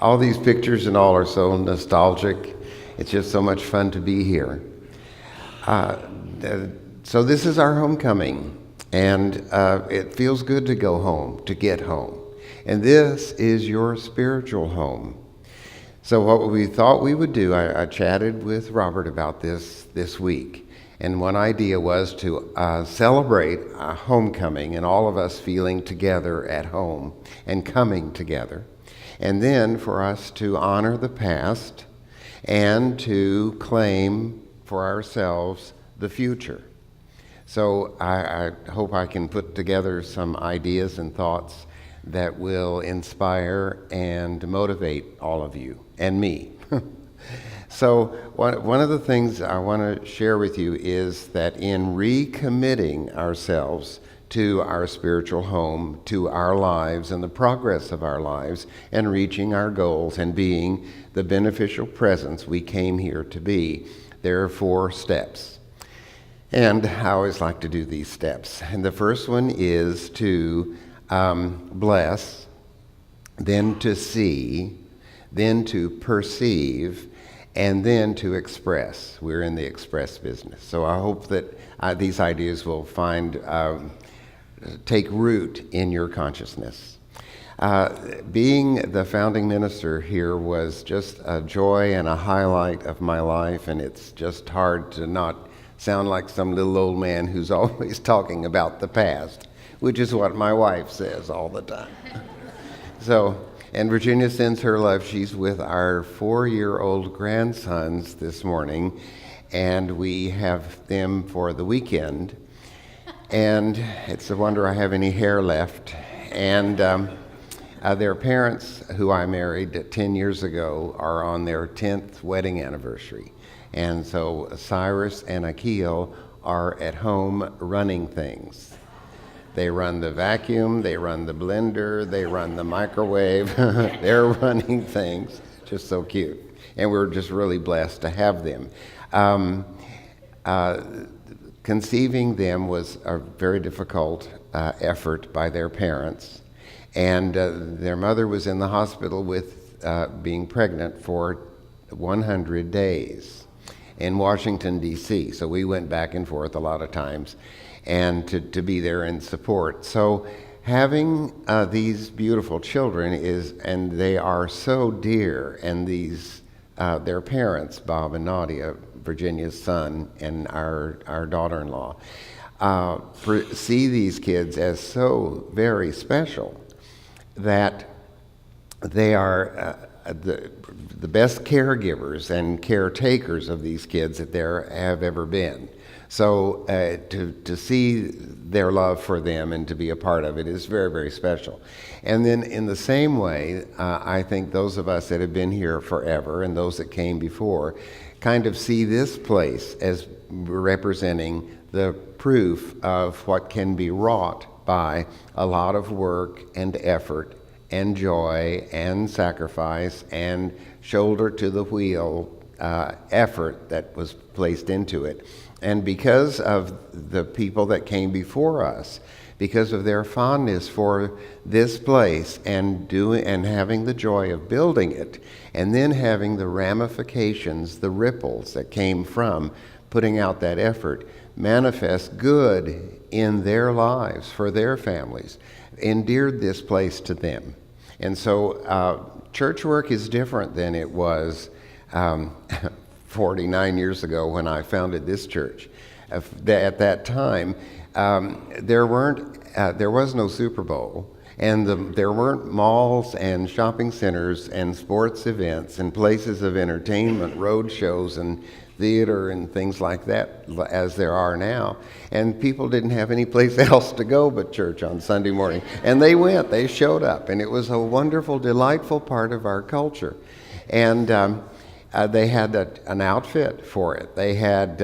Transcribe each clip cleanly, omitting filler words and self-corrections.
All these pictures and all are so nostalgic. It's just so much fun to be here. So this is our homecoming, and it feels good to go home, to get home. And this is your spiritual home. So what we thought we would do, I chatted with Robert about this week. And one idea was to celebrate a homecoming and all of us feeling together at home and coming together. And then for us to honor the past and to claim for ourselves the future. So I hope I can put together some ideas and thoughts that will inspire and motivate all of you and me. So one of the things I want to share with you is that in recommitting ourselves to our spiritual home, to our lives and the progress of our lives and reaching our goals and being the beneficial presence we came here to be, there are 4 steps. And I always like to do these steps. And the first one is to bless, then to see, then to perceive, and then to express. We're in the express business. So I hope that these ideas will take root in your consciousness. Being the founding minister here was just a joy and a highlight of my life, and it's just hard to not sound like some little old man who's always talking about the past, which is what my wife says all the time. And Virginia sends her love. She's with our 4-year-old grandsons this morning, and we have them for the weekend. And it's a wonder I have any hair left. And their parents, who I married 10 years ago, are on their 10th wedding anniversary. And so Cyrus and Akil are at home running things. They run the vacuum, they run the blender, they run the microwave. They're running things, just so cute. And we're just really blessed to have them. Conceiving them was a very difficult effort by their parents. And their mother was in the hospital with being pregnant for 100 days in Washington, D.C. So we went back and forth a lot of times and to be there in support. So having these beautiful children and they are so dear, and their parents, Bob and Nadia, Virginia's son, and our daughter-in-law, see these kids as so very special that they are the best caregivers and caretakers of these kids that there have ever been. So to see their love for them and to be a part of it is very, very special. And then in the same way, I think those of us that have been here forever and those that came before kind of see this place as representing the proof of what can be wrought by a lot of work and effort and joy and sacrifice and shoulder to the wheel effort that was placed into it. And because of the people that came before us, because of their fondness for this place and having the joy of building it, and then having the ramifications, the ripples that came from putting out that effort, manifest good in their lives, for their families, endeared this place to them. And so church work is different than it was 49 years ago when I founded this church. At that time, there was no Super Bowl, and there weren't malls and shopping centers and sports events and places of entertainment, road shows and theater and things like that as there are now. And people didn't have any place else to go but church on Sunday morning. And they showed up, and it was a wonderful, delightful part of our culture. And they had an outfit for it. They had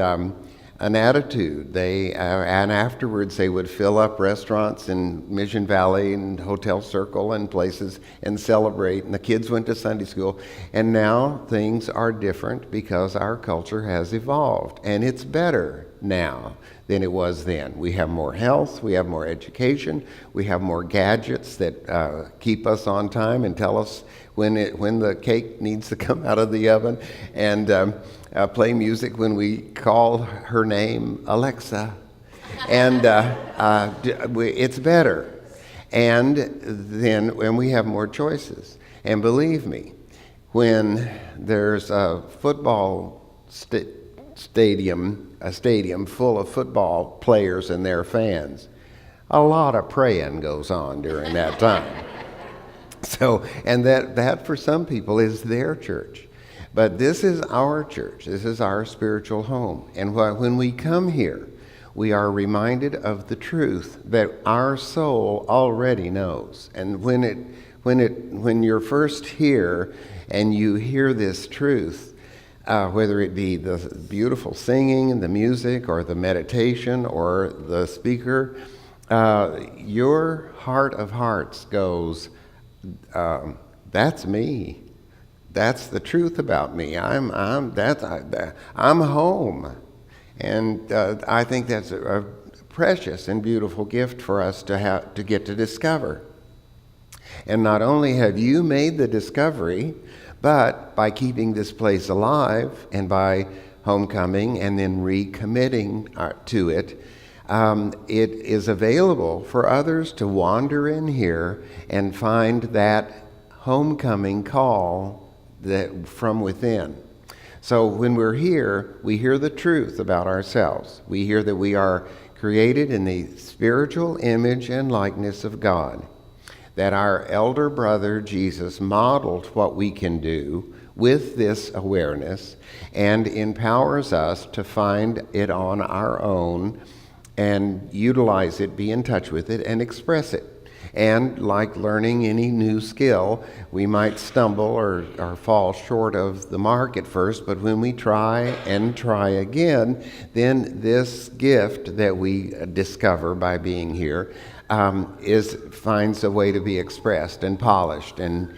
an attitude. And afterwards they would fill up restaurants in Mission Valley and Hotel Circle and places and celebrate. And the kids went to Sunday school. And now things are different because our culture has evolved. And it's better now than it was then. We have more health, we have more education, we have more gadgets that keep us on time and tell us when the cake needs to come out of the oven, and play music when we call her name Alexa. And it's better. And then when we have more choices. And believe me, when there's a football stadium full of football players and their fans, a lot of praying goes on during that time. So, and that for some people is their church. But this is our church. This is our spiritual home. And when we come here, we are reminded of the truth that our soul already knows. And when you're first here and you hear this truth, whether it be the beautiful singing and the music or the meditation or the speaker, your heart of hearts goes, that's me. That's the truth about me. I'm home. And I think that's a precious and beautiful gift for us to get to discover. And not only have you made the discovery, but by keeping this place alive and by homecoming and then recommitting to it, it is available for others to wander in here and find that homecoming call that from within. So when we're here, we hear the truth about ourselves. We hear that we are created in the spiritual image and likeness of God, that our elder brother Jesus modeled what we can do with this awareness and empowers us to find it on our own and utilize it, be in touch with it, and express it. And like learning any new skill, we might stumble or fall short of the mark at first, but when we try and try again, then this gift that we discover by being here finds a way to be expressed and polished and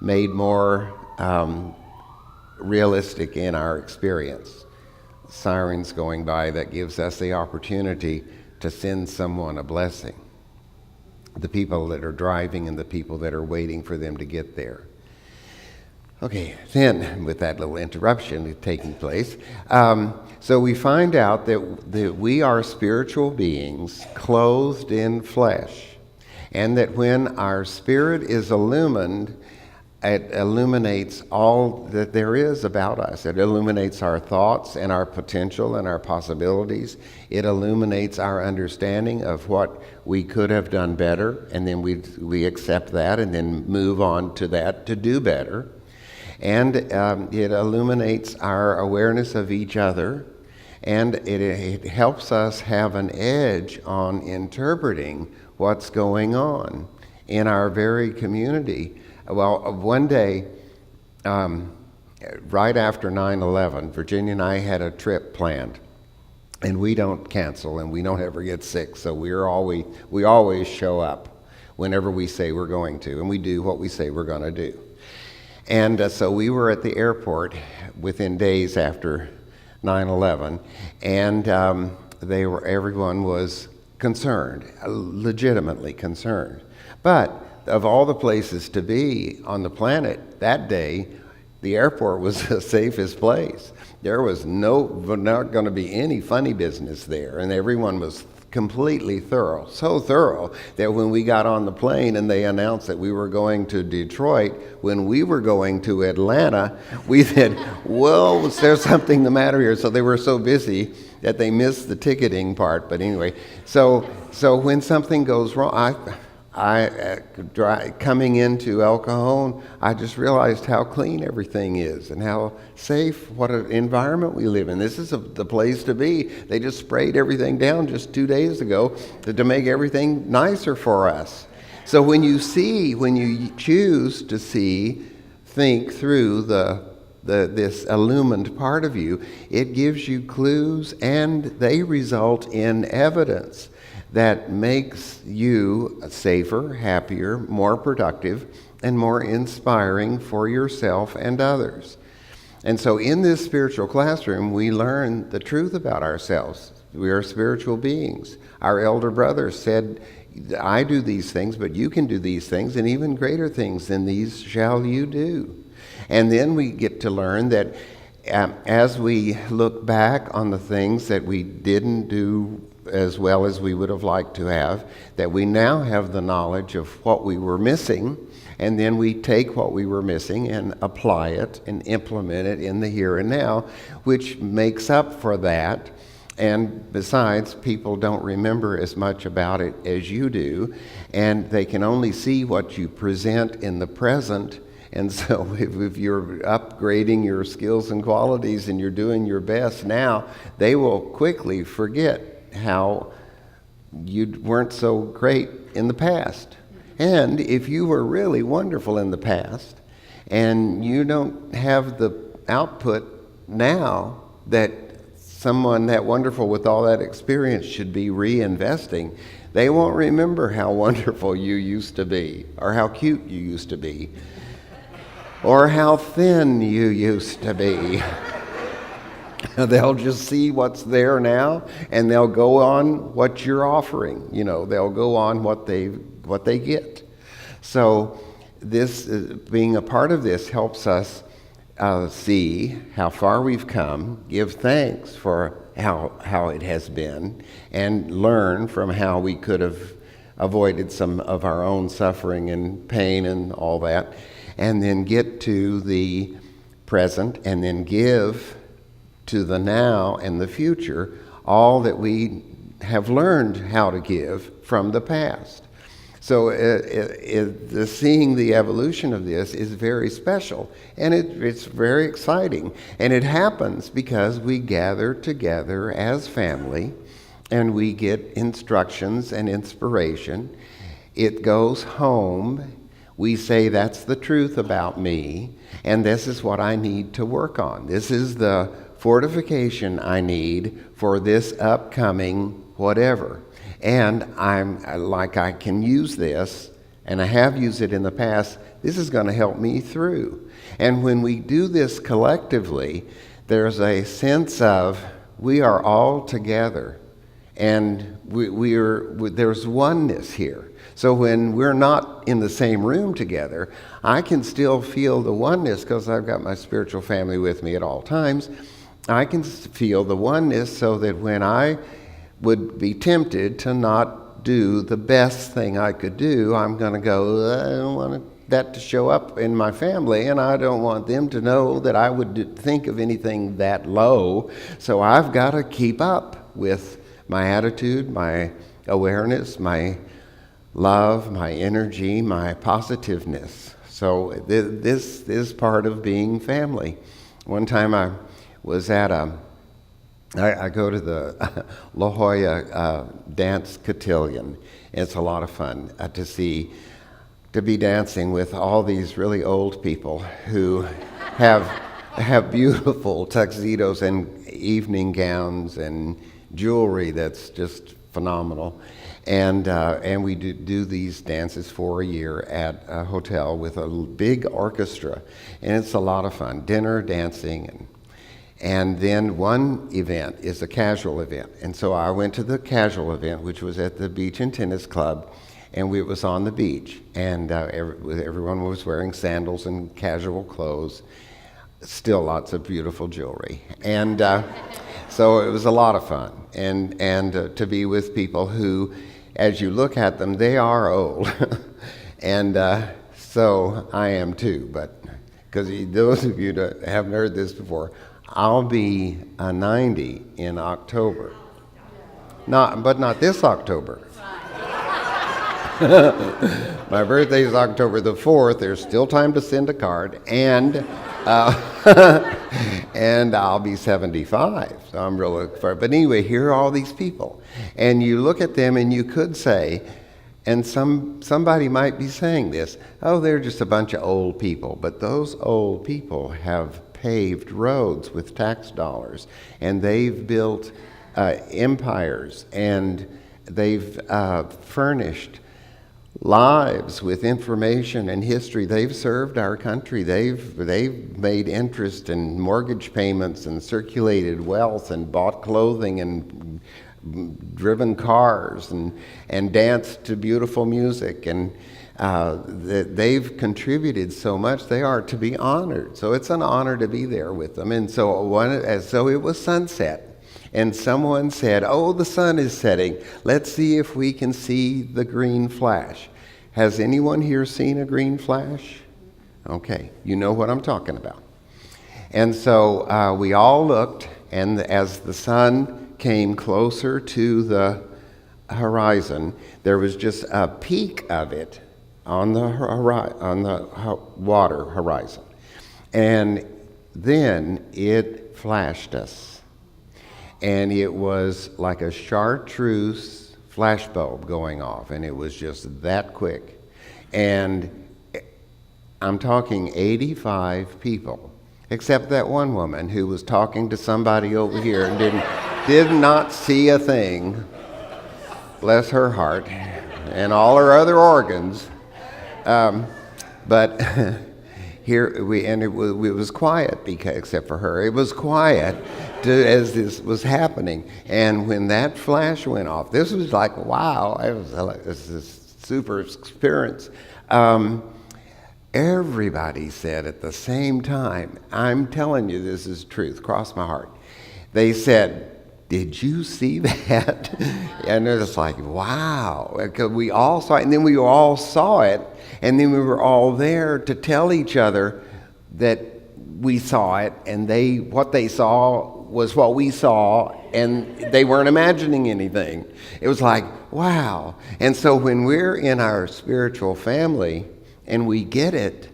made more realistic in our experience. Sirens going by, that gives us the opportunity to send someone a blessing. The people that are driving and the people that are waiting for them to get there. Okay, then with that little interruption taking place, so we find out that we are spiritual beings clothed in flesh, and that when our spirit is illumined, it illuminates all that there is about us. It illuminates our thoughts and our potential and our possibilities. It illuminates our understanding of what we could have done better, and then we accept that and then move on to that to do better. And it illuminates our awareness of each other, and it helps us have an edge on interpreting what's going on in our very community. Well, one day, right after 9/11, Virginia and I had a trip planned, and we don't cancel and we don't ever get sick, so we always show up whenever we say we're going to, and we do what we say we're going to do. And so we were at the airport within days after 9/11, and everyone was concerned, legitimately concerned, but of all the places to be on the planet that day, the airport was the safest place. There was not going to be any funny business there, and everyone was completely thorough. So thorough that when we got on the plane and they announced that we were going to Detroit, when we were going to Atlanta, we said, well, is there something the matter here? So they were so busy that they missed the ticketing part. But anyway, so when something goes wrong, coming into El Cajon, I just realized how clean everything is and how safe, what an environment we live in. This is the place to be. They just sprayed everything down just 2 days ago to make everything nicer for us. So when you choose to think through the this illumined part of you, it gives you clues, and they result in evidence that makes you safer, happier, more productive, and more inspiring for yourself and others. And so in this spiritual classroom, we learn the truth about ourselves. We are spiritual beings. Our elder brother said, I do these things, but you can do these things, and even greater things than these shall you do. And then we get to learn that as we look back on the things that we didn't do as well as we would have liked to have, that we now have the knowledge of what we were missing, and then we take what we were missing and apply it and implement it in the here and now, which makes up for that. And besides, people don't remember as much about it as you do, and they can only see what you present in the present. And so if you're upgrading your skills and qualities and you're doing your best now, they will quickly forget how you weren't so great in the past. And if you were really wonderful in the past and you don't have the output now that someone that wonderful with all that experience should be reinvesting, they won't remember how wonderful you used to be, or how cute you used to be, or how thin you used to be. They'll just see what's there now, and they'll go on what you're offering. They'll go on what they get. So this being a part of this helps us see how far we've come, give thanks for how it has been, and learn from how we could have avoided some of our own suffering and pain and all that, and then get to the present, and then give to the now and the future all that we have learned how to give from the past. So seeing the evolution of this is very special, and it's very exciting. And it happens because we gather together as family, and we get instructions and inspiration. It goes home. We say, that's the truth about me, and this is what I need to work on. This is the fortification I need for this upcoming whatever. And I can use this, and I have used it in the past. This is going to help me through. And when we do this collectively, there's a sense of we are all together, and there's oneness here. So when we're not in the same room together, I can still feel the oneness because I've got my spiritual family with me at all times. I can feel the oneness so that when I would be tempted to not do the best thing I could do, I'm going to go, I don't want that to show up in my family, and I don't want them to know that I would think of anything that low. So I've got to keep up with my attitude, my awareness, my love, my energy, my positiveness. So this is part of being family. One time I was at I go to the La Jolla dance cotillion. It's a lot of fun to be dancing with all these really old people who have beautiful tuxedos and evening gowns and jewelry that's just phenomenal. And we do these dances for a year at a hotel with a big orchestra, and it's a lot of fun. Dinner, dancing, and then one event is a casual event. And so I went to the casual event, which was at the Beach and Tennis Club, and it was on the beach. And everyone was wearing sandals and casual clothes, still lots of beautiful jewelry. And so it was a lot of fun. And to be with people who, as you look at them, they are old. And so I am too, but because those of you that haven't heard this before, I'll be 90 in October. But not this October. My birthday is October the 4th. There's still time to send a card, and and I'll be 75. So I'm really looking forward. But anyway, here are all these people, and you look at them, and you could say, and somebody might be saying this, oh, they're just a bunch of old people. But those old people have paved roads with tax dollars, and they've built empires, and they've furnished lives with information and history. They've served our country. They've made interest and mortgage payments and circulated wealth and bought clothing and driven cars and danced to beautiful music, and they've contributed so much. They are to be honored. So it's an honor to be there with them. And so it was sunset. And someone said, "Oh, the sun is setting. Let's see if we can see the green flash." Has anyone here seen a green flash? Okay, you know what I'm talking about. And so we all looked, and as the sun came closer to the horizon, there was just a peak of it on the water horizon. And then it flashed us. And it was like a chartreuse flashbulb going off, and it was just that quick. And I'm talking 85 people, except that one woman who was talking to somebody over here and did not see a thing. Bless her heart and all her other organs. But here it was quiet, except for her. It was quiet as this was happening. And when that flash went off, this was like, wow, it was this super experience. Everybody said at the same time, I'm telling you this is truth, cross my heart. They said, "Did you see that?" And they're just like, wow. Because we all saw it, and then we all saw it, and then we were all there to tell each other that we saw it, and what they saw was what we saw, and they weren't imagining anything. It was like, wow. And so when we're in our spiritual family and we get it,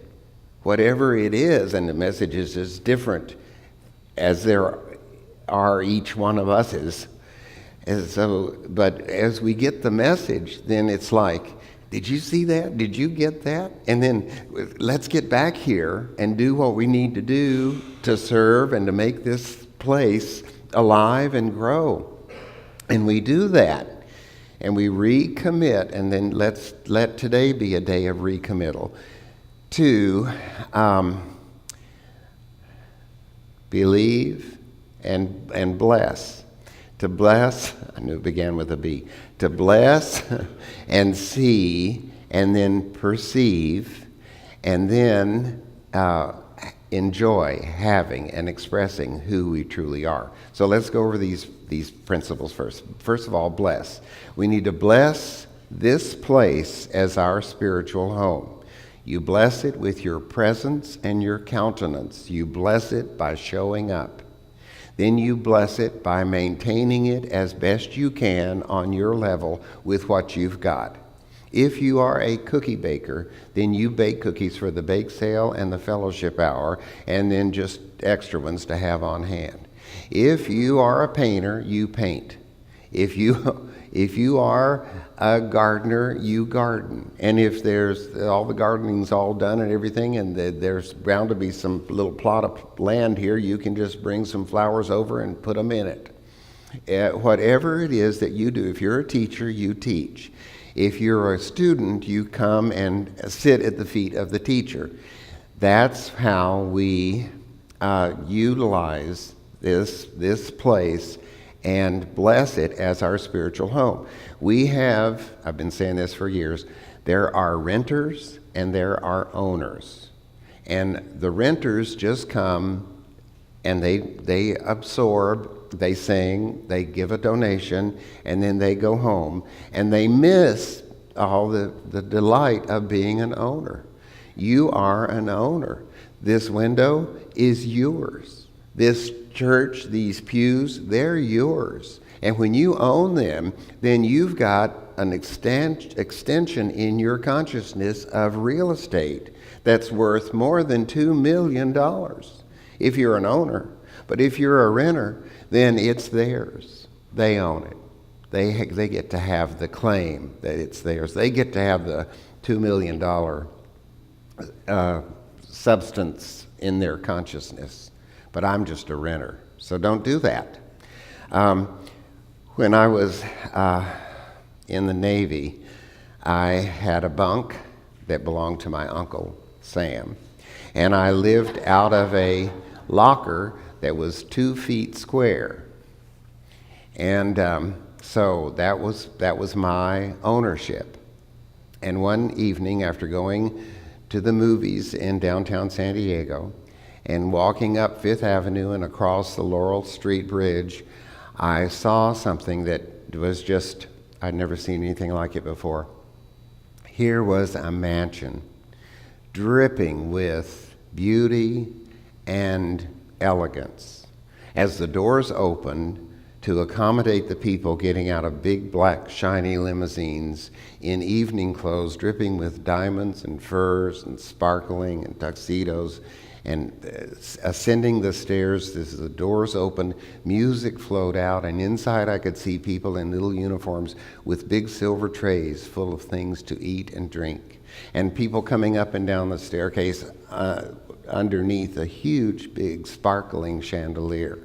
whatever it is, and the message is as different as there are each one of us is. But as we get the message, then it's like, did you see that? Did you get that? And then let's get back here and do what we need to do to serve and to make this place alive and grow. And we do that. And we recommit, and then let today be a day of recommittal to believe and bless. To bless, I knew it began with a B. To bless and see and then perceive and then enjoy having and expressing who we truly are. So let's go over these principles first. First of all, bless. We need to bless this place as our spiritual home. You bless it with your presence and your countenance. You bless it by showing up. Then you bless it by maintaining it as best you can on your level with what you've got. If you are a cookie baker, then you bake cookies for the bake sale and the fellowship hour, and then just extra ones to have on hand. If you are a painter, you paint. If you are a gardener, you garden. And if there's all the gardening's all done and everything, and there's bound to be some little plot of land here, you can just bring some flowers over and put them in it. Whatever it is that you do, if you're a teacher, you teach. If you're a student, you come and sit at the feet of the teacher. That's how we utilize this place and bless it as our spiritual home. I've been saying this for years, there are renters and there are owners. And the renters just come and they absorb, they sing, they give a donation, and then they go home. And they miss all the delight of being an owner. You are an owner. This window is yours. This church, these pews, they're yours. And when you own them, then you've got an extension in your consciousness of real estate that's worth more than $2 million if you're an owner. But if you're a renter, then it's theirs. They own it. They get to have the claim that it's theirs. They get to have the $2 million substance in their consciousness but I'm just a renter. So don't do that. When I was in the Navy, I had a bunk that belonged to my uncle, Sam. And I lived out of a locker that was 2 feet square. And so that was my ownership. And one evening, after going to the movies in downtown San Diego and walking up Fifth Avenue and across the Laurel Street Bridge, I saw something that was just, I'd never seen anything like it before. Here was a mansion dripping with beauty and elegance. As the doors opened to accommodate the people getting out of big black shiny limousines in evening clothes dripping with diamonds and furs and sparkling and tuxedos, and ascending the stairs as the doors opened, music flowed out, and inside I could see people in little uniforms with big silver trays full of things to eat and drink, and people coming up and down the staircase underneath a huge, big, sparkling chandelier.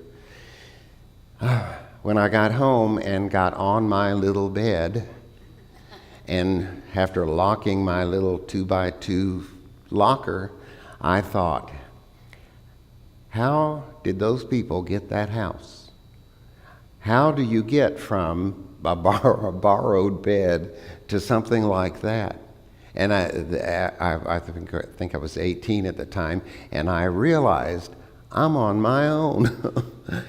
When I got home and got on my little bed, and after locking my little 2x2 locker, I thought, how did those people get that house? How do you get from a borrowed bed to something like that? And I think I was 18 at the time, and I realized I'm on my own,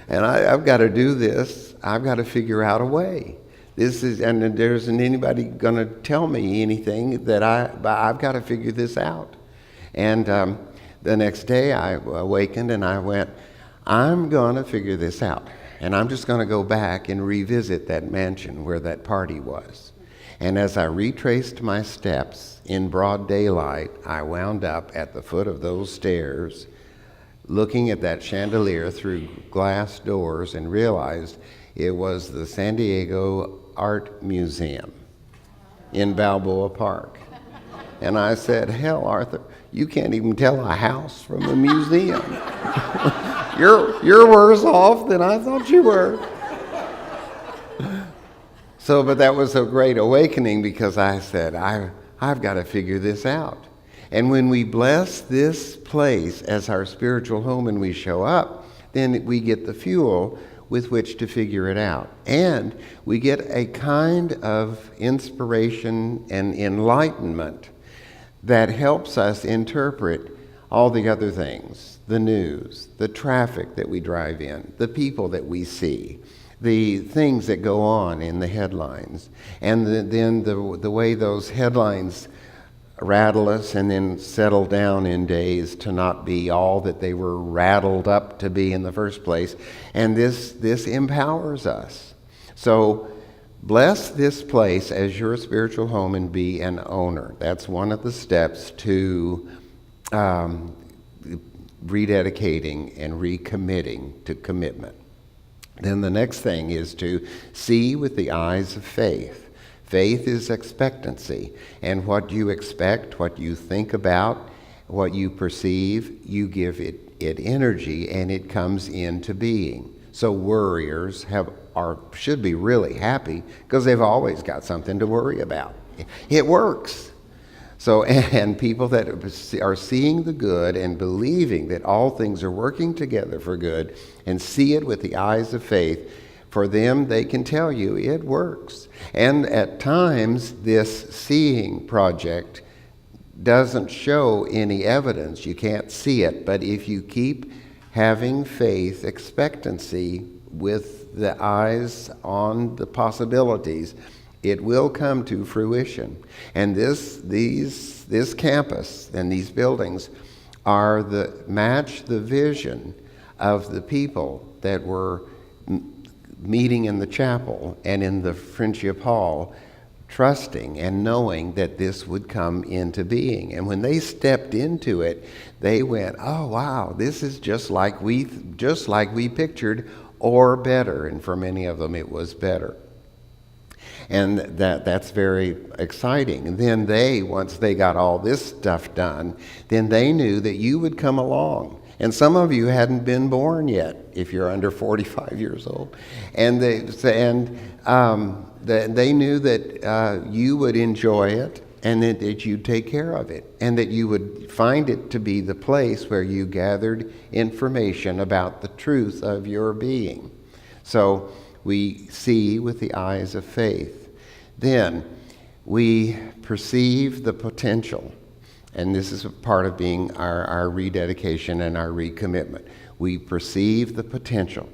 and I've got to do this. I've got to figure out a way. And there isn't anybody going to tell me anything but I've got to figure this out. And the next day I awakened and I went, I'm going to figure this out. And I'm just going to go back and revisit that mansion where that party was. And as I retraced my steps in broad daylight, I wound up at the foot of those stairs, looking at that chandelier through glass doors, and realized it was the San Diego Art Museum in Balboa Park. And I said, hell, Arthur, you can't even tell a house from a museum. You're worse off than I thought you were. But that was a great awakening, because I said, I've got to figure this out. And when we bless this place as our spiritual home and we show up, then we get the fuel with which to figure it out. And we get a kind of inspiration and enlightenment that helps us interpret all the other things, the news, the traffic that we drive in, the people that we see, the things that go on in the headlines, and then the way those headlines rattle us and then settle down in days to not be all that they were rattled up to be in the first place. And this empowers us. So bless this place as your spiritual home and be an owner. That's one of the steps to rededicating and recommitting to commitment. Then the next thing is to see with the eyes of faith. Faith is expectancy, and what you expect, what you think about, what you perceive, you give it energy, and it comes into being. So worriers should be really happy, because they've always got something to worry about. It works. So, and people that are seeing the good and believing that all things are working together for good and see it with the eyes of faith, for them, they can tell you it works. And at times, this seeing project doesn't show any evidence. You can't see it. But if you keep having faith, expectancy with the eyes on the possibilities, it will come to fruition. And this campus and these buildings match the vision of the people that were meeting in the chapel and in the Friendship Hall, trusting and knowing that this would come into being. And when they stepped into it, they went, oh wow, this is just like we pictured, or better. And for many of them it was better. And that's very exciting. And then once they got all this stuff done, then they knew that you would come along And some of you hadn't been born yet, if you're under 45 years old. And they knew that you would enjoy it, and that you'd take care of it, and that you would find it to be the place where you gathered information about the truth of your being. So we see with the eyes of faith. Then we perceive the potential. And this is a part of being our rededication and our recommitment. We perceive the potential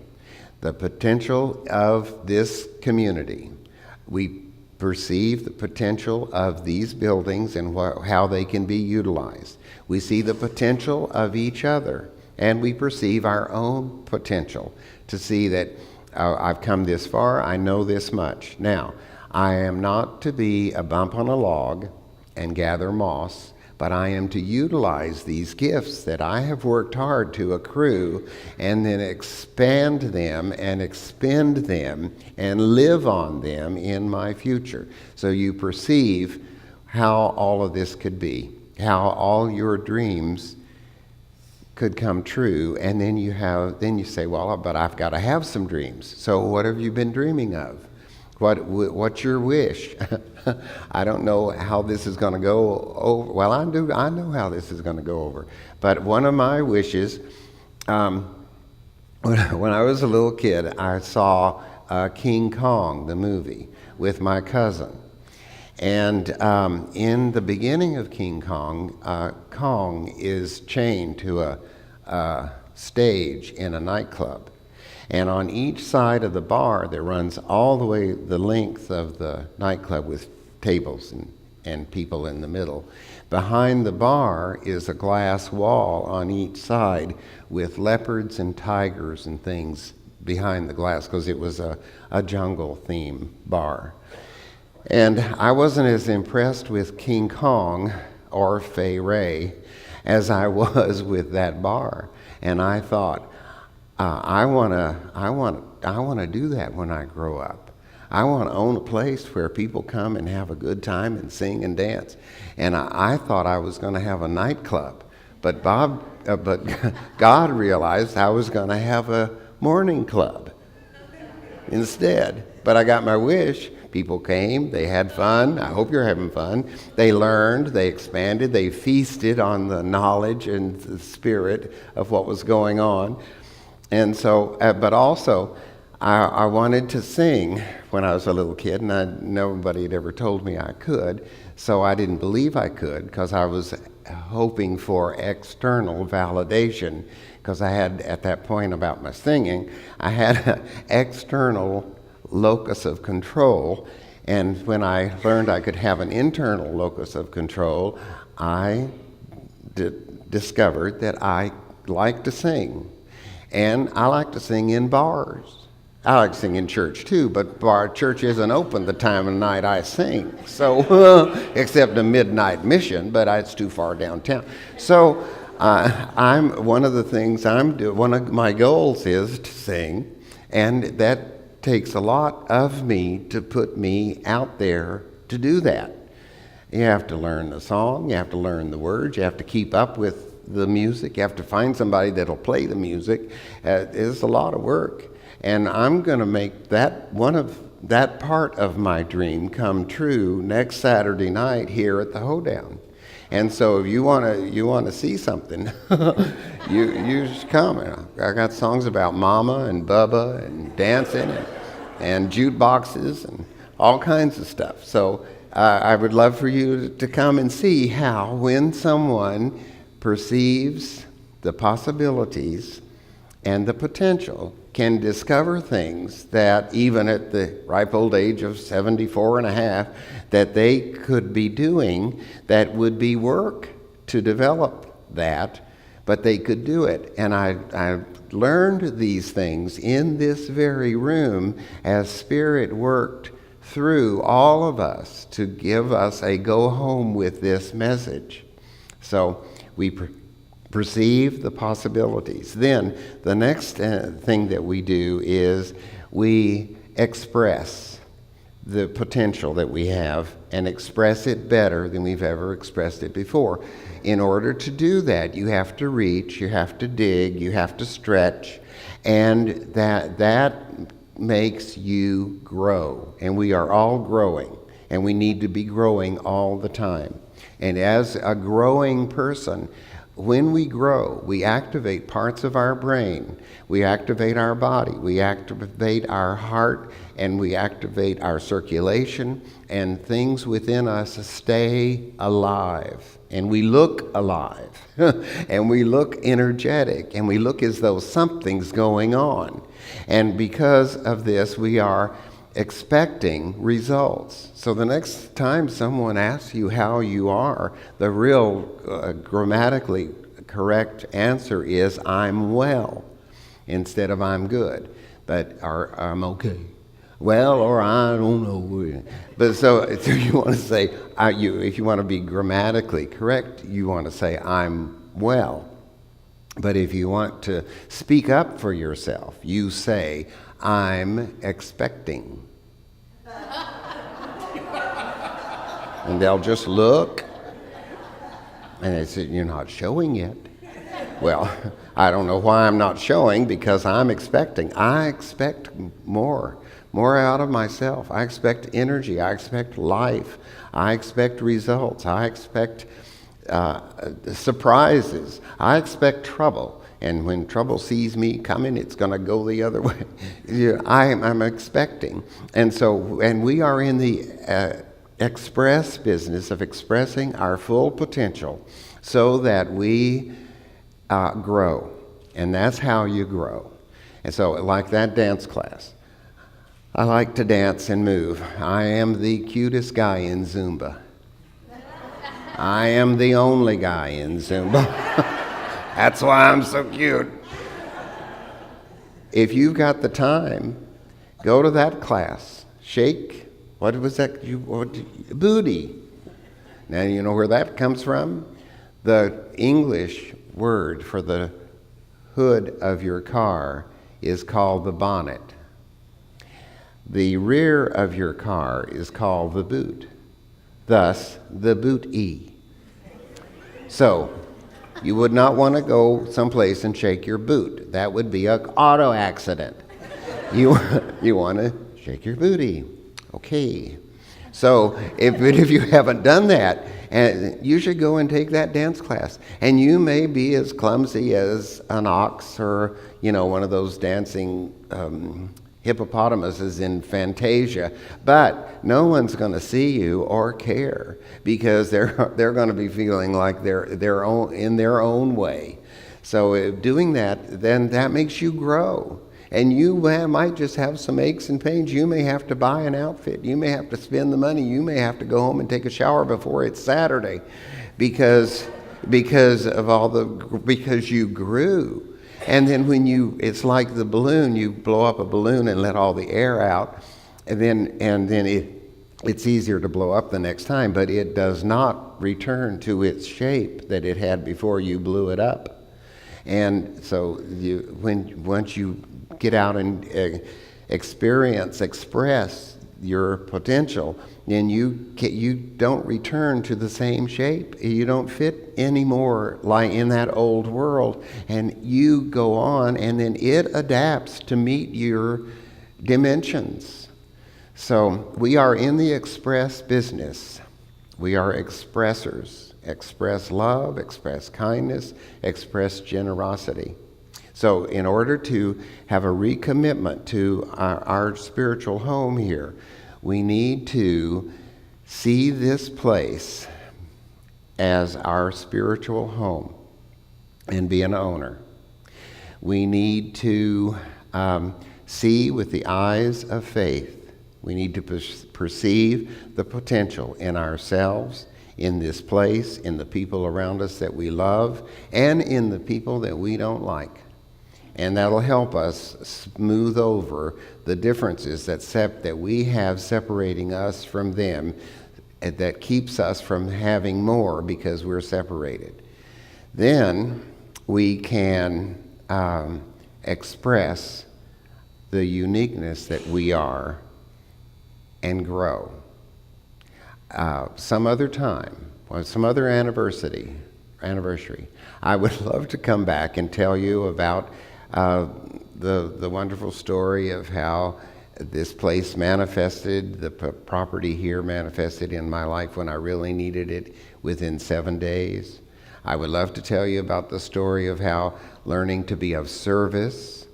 of this community. We perceive the potential of these buildings and how they can be utilized. We see the potential of each other, and we perceive our own potential to see that I've come this far, I know this much. Now, I am not to be a bump on a log and gather moss, but I am to utilize these gifts that I have worked hard to accrue and then expand them and expend them and live on them in my future. So you perceive how all of this could be, how all your dreams could come true, and then you say, well, but I've got to have some dreams. So what have you been dreaming of? What's your wish? I don't know how this is going to go over. Well, I know how this is going to go over. But one of my wishes, when I was a little kid, I saw King Kong, the movie, with my cousin. And in the beginning of King Kong, Kong is chained to a stage in a nightclub. And on each side of the bar that runs all the way the length of the nightclub with tables and people in the middle, behind the bar is a glass wall on each side with leopards and tigers and things behind the glass, because it was a jungle theme bar. And I wasn't as impressed with King Kong or Fay Ray as I was with that bar. And I thought, I want to do that when I grow up. I want to own a place where people come and have a good time and sing and dance. And I thought I was going to have a nightclub, but God realized I was going to have a morning club instead. But I got my wish. People came, they had fun. I hope you're having fun. They learned, they expanded, they feasted on the knowledge and the spirit of what was going on. And so, but also, I wanted to sing when I was a little kid, and nobody had ever told me I could, so I didn't believe I could, because I was hoping for external validation, because I had, at that point about my singing, I had an external locus of control, and when I learned I could have an internal locus of control, I discovered that I like to sing. And I like to sing in bars. I like to sing in church too, but church isn't open the time of night I sing. So, except a midnight mission, but it's too far downtown. So, one of the things I'm doing, one of my goals is to sing, and that takes a lot of me to put me out there to do that. You have to learn the song, you have to learn the words, you have to keep up with the music, you have to find somebody that'll play the music. It's a lot of work, and I'm going to make that part of my dream come true next Saturday night here at the Hoedown. And so if you want to see something, you just come. I got songs about Mama and Bubba and dancing and jukeboxes and all kinds of stuff. So I would love for you to come and see how, when someone perceives the possibilities and the potential, can discover things that even at the ripe old age of 74 and a half, that they could be doing, that would be work to develop that, but they could do it. And I learned these things in this very room as Spirit worked through all of us to give us a go home with this message. So we perceive the possibilities. Then the next thing that we do is we express the potential that we have and express it better than we've ever expressed it before. In order to do that, you have to reach, you have to dig, you have to stretch, and that makes you grow. And we are all growing, and we need to be growing all the time. And as a growing person, when we grow, we activate parts of our brain, we activate our body, we activate our heart, and we activate our circulation, and things within us stay alive. And we look alive, and we look energetic, and we look as though something's going on. And because of this, we are expecting results. So the next time someone asks you how you are, the real grammatically correct answer is I'm well instead of I'm good, or I'm okay. Well, or I don't know. But so you want to say, if you want to be grammatically correct, you want to say I'm well. But if you want to speak up for yourself, you say, I'm expecting. And they'll just look, and they say, you're not showing yet. Well, I don't know why I'm not showing, because I'm expecting. I expect more out of myself. I expect energy. I expect life. I expect results. I expect surprises. I expect trouble. And when trouble sees me coming, it's going to go the other way. I'm expecting. And we are in the express business of expressing our full potential so that we grow. And that's how you grow. And so, like that dance class, I like to dance and move. I am the cutest guy in Zumba. I am the only guy in Zumba. That's why I'm so cute. If you've got the time, go to that class. Shake, what was that? Booty. Now, you know where that comes from? The English word for the hood of your car is called the bonnet. The rear of your car is called the boot. Thus, the boot-y. So, you would not want to go someplace and shake your boot. That would be an auto accident. You want to shake your booty. Okay. So if you haven't done that, and you should go and take that dance class. And you may be as clumsy as an ox, or one of those dancing hippopotamuses in Fantasia, but no one's going to see you or care, because they're going to be feeling like they're in their own way. So doing that, then that makes you grow. And you might just have some aches and pains. You may have to buy an outfit. You may have to spend the money. You may have to go home and take a shower before it's Saturday, because you grew. And then it's like the balloon. You blow up a balloon and let all the air out, and then it's easier to blow up the next time, but it does not return to its shape that it had before you blew it up. And so once you get out and express your potential, then you don't return to the same shape. You don't fit anymore like in that old world, and you go on, and then it adapts to meet your dimensions. So we are in the express business. We are expressors. Express love, express kindness, express generosity. So in order to have a recommitment to our spiritual home here, we need to see this place as our spiritual home and be an owner. We need to see with the eyes of faith. We need to perceive the potential in ourselves, in this place, in the people around us that we love, and in the people that we don't like. And that'll help us smooth over the differences that we have separating us from them, that keeps us from having more because we're separated. Then we can express the uniqueness that we are and grow. Some other time, or some other anniversary, I would love to come back and tell you about the wonderful story of how this place manifested, the property here manifested in my life when I really needed it within 7 days. I would love to tell you about the story of how learning to be of service,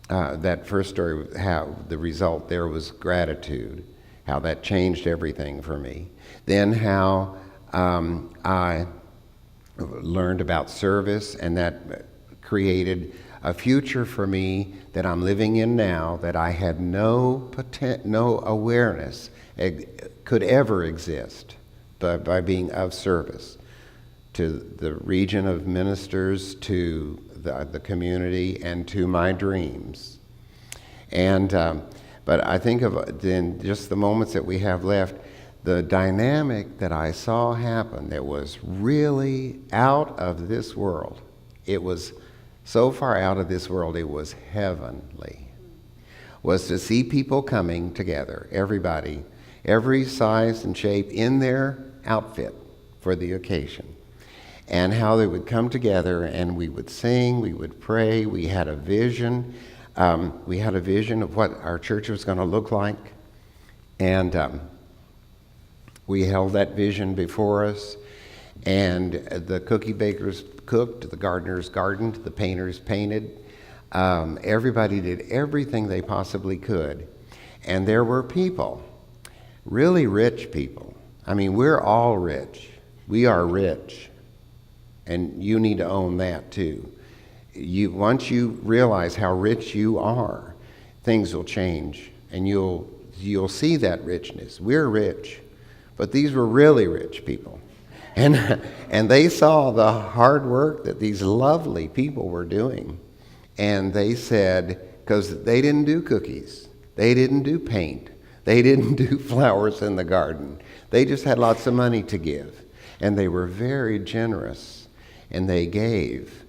that first story, how the result there was gratitude, how that changed everything for me. Then how I learned about service, and that created a future for me that I'm living in now that I had no awareness could ever exist, but by being of service to the region of ministers, to the community, and to my dreams. And but I think of in just the moments that we have left, the dynamic that I saw happen that was really out of this world. It was so far out of this world, it was heavenly. Was to see people coming together, everybody, every size and shape in their outfit for the occasion. And how they would come together and we would sing, we would pray, we had a vision. We had a vision of what our church was going to look like. And we held that vision before us. And the cookie bakers cooked, the gardeners gardened, the painters painted. Everybody did everything they possibly could. And there were people, really rich people. I mean, we're all rich. We are rich. And you need to own that too. Once you realize how rich you are, things will change. And you'll see that richness. We're rich. But these were really rich people. And they saw the hard work that these lovely people were doing. And they said, because they didn't do cookies, they didn't do paint, they didn't do flowers in the garden. They just had lots of money to give. And they were very generous. And they gave.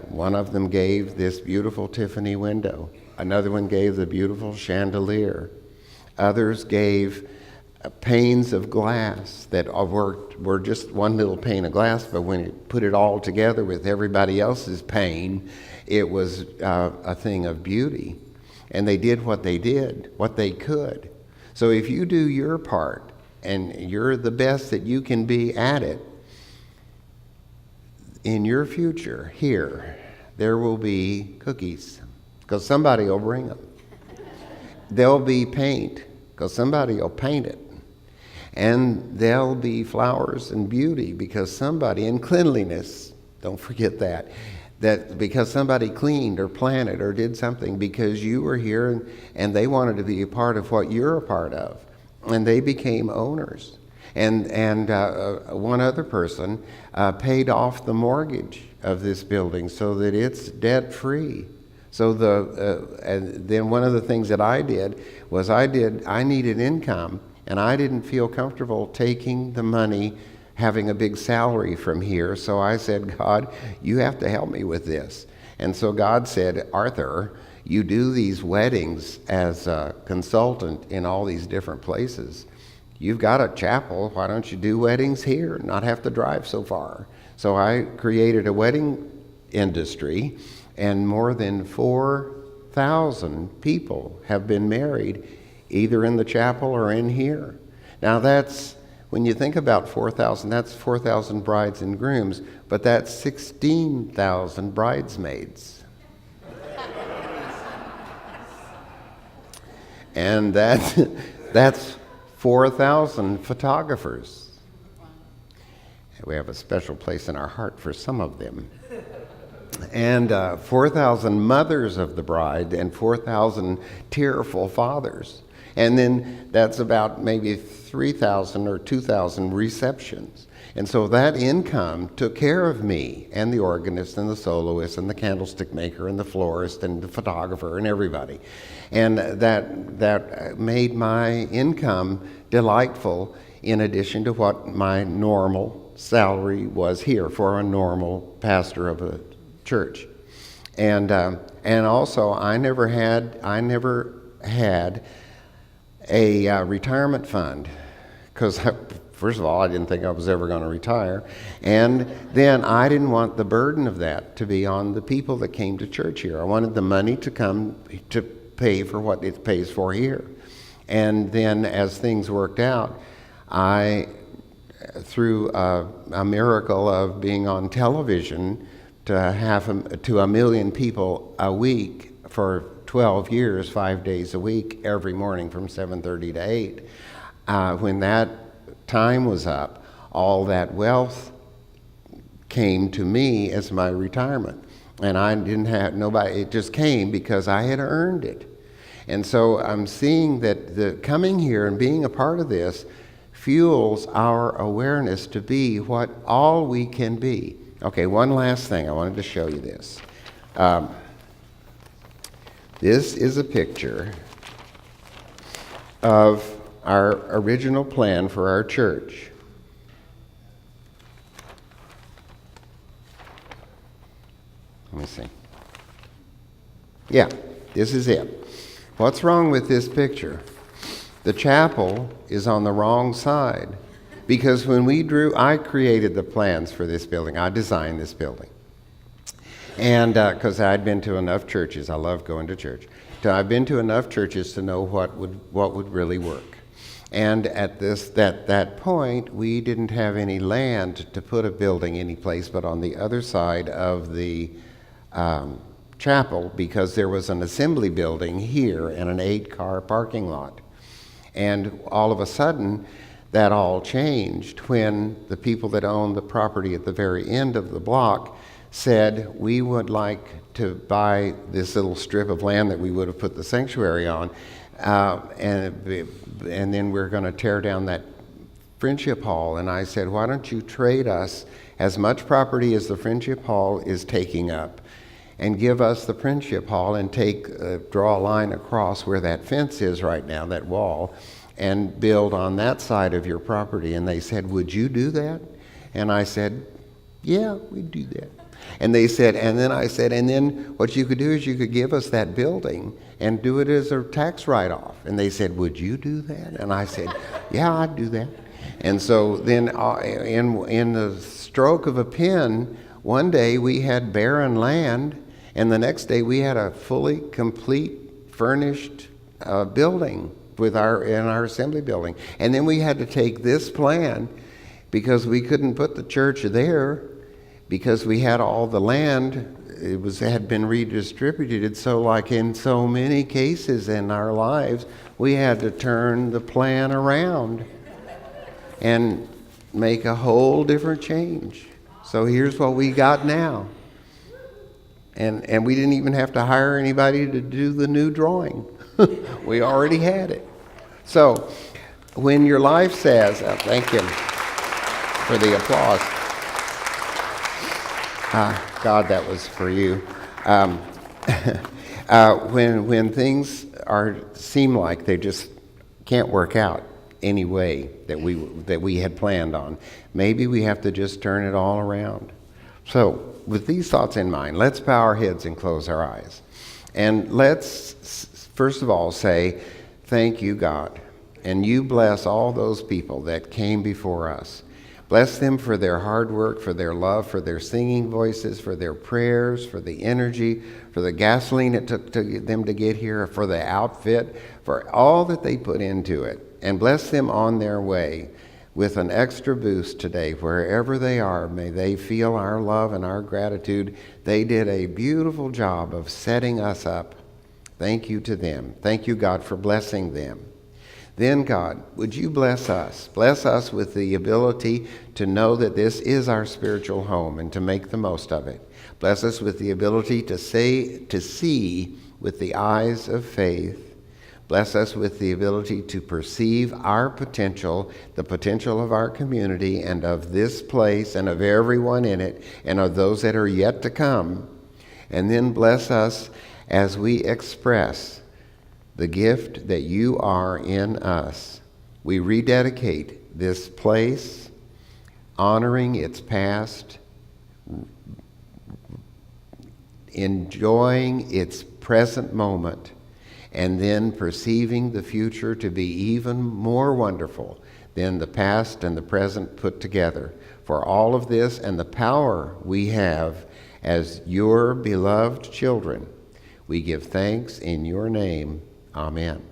One of them gave this beautiful Tiffany window. Another one gave the beautiful chandelier. Others gave panes of glass that were just one little pane of glass, but when you put it all together with everybody else's pane, it was a thing of beauty. And they did what they could. So if you do your part and you're the best that you can be at it, in your future here, there will be cookies because somebody will bring them. There'll be paint because somebody will paint it. And there'll be flowers and beauty because somebody, and cleanliness, don't forget that because somebody cleaned or planted or did something because you were here and they wanted to be a part of what you're a part of. And they became owners. And one other person paid off the mortgage of this building so that it's debt-free. So and then one of the things that I did was I needed income. And I didn't feel comfortable taking the money, having a big salary from here. So I said, God, you have to help me with this. And so God said, Arthur, you do these weddings as a consultant in all these different places. You've got a chapel. Why don't you do weddings here and not have to drive so far? So I created a wedding industry, and more than 4,000 people have been married either in the chapel or in here. Now that's, when you think about 4,000, that's 4,000 brides and grooms, but that's 16,000 bridesmaids. And that's 4,000 photographers. We have a special place in our heart for some of them. And 4,000 mothers of the bride and 4,000 tearful fathers. And then that's about maybe 3,000 or 2,000 receptions. And so that income took care of me and the organist and the soloist and the candlestick maker and the florist and the photographer and everybody. And that made my income delightful in addition to what my normal salary was here for a normal pastor of a church. And also I never had a retirement fund, because first of all, I didn't think I was ever going to retire, and then I didn't want the burden of that to be on the people that came to church here. I wanted the money to come to pay for what it pays for here. And then as things worked out, I, through a miracle of being on television to a million people a week for 12 years, 5 days a week, every morning from 7:30 to 8, when that time was up, all that wealth came to me as my retirement. And I didn't have nobody, it just came because I had earned it. And so I'm seeing that the coming here and being a part of this fuels our awareness to be what all we can be. Okay, one last thing. I wanted to show you this. This is a picture of our original plan for our church. Let me see. Yeah, this is it. What's wrong with this picture? The chapel is on the wrong side, because when I created the plans for this building. I designed this building. And because I'd been to enough churches, I love going to church. I've been to enough churches to know what would really work. And at that point, we didn't have any land to put a building any place but on the other side of the chapel, because there was an assembly building here and an 8-car parking lot. And all of a sudden, that all changed when the people that owned the property at the very end of the block said, we would like to buy this little strip of land that we would have put the sanctuary on, and then we're going to tear down that Friendship Hall. And I said, why don't you trade us as much property as the Friendship Hall is taking up, and give us the Friendship Hall and draw a line across where that fence is right now, that wall, and build on that side of your property. And they said, would you do that? And I said, yeah, we'd do that. And they said, and then I said, and then what you could do is you could give us that building and do it as a tax write-off. And they said, would you do that? And I said, yeah, I'd do that. And so then in the stroke of a pen, one day we had barren land, and the next day we had a fully complete furnished building in our assembly building. And then we had to take this plan, because we couldn't put the church there because we had all the land. Had been redistributed. So like in so many cases in our lives, we had to turn the plan around and make a whole different change. So here's what we got now. And we didn't even have to hire anybody to do the new drawing. We already had it. So when your life says, thank you for the applause. God, that was for you. When things seem like they just can't work out any way that we had planned on, maybe we have to just turn it all around. So with these thoughts in mind, let's bow our heads and close our eyes. And let's first of all say, thank you, God. And you bless all those people that came before us. Bless them for their hard work, for their love, for their singing voices, for their prayers, for the energy, for the gasoline it took them to get here, for the outfit, for all that they put into it. And bless them on their way with an extra boost today. Wherever they are, may they feel our love and our gratitude. They did a beautiful job of setting us up. Thank you to them. Thank you, God, for blessing them. Then, God, would you bless us? Bless us with the ability to know that this is our spiritual home and to make the most of it. Bless us with the ability to see with the eyes of faith. Bless us with the ability to perceive our potential, the potential of our community and of this place and of everyone in it and of those that are yet to come. And then bless us as we express the gift that you are in us. We rededicate this place, honoring its past, enjoying its present moment, and then perceiving the future to be even more wonderful than the past and the present put together. For all of this and the power we have as your beloved children, we give thanks in your name. Amen.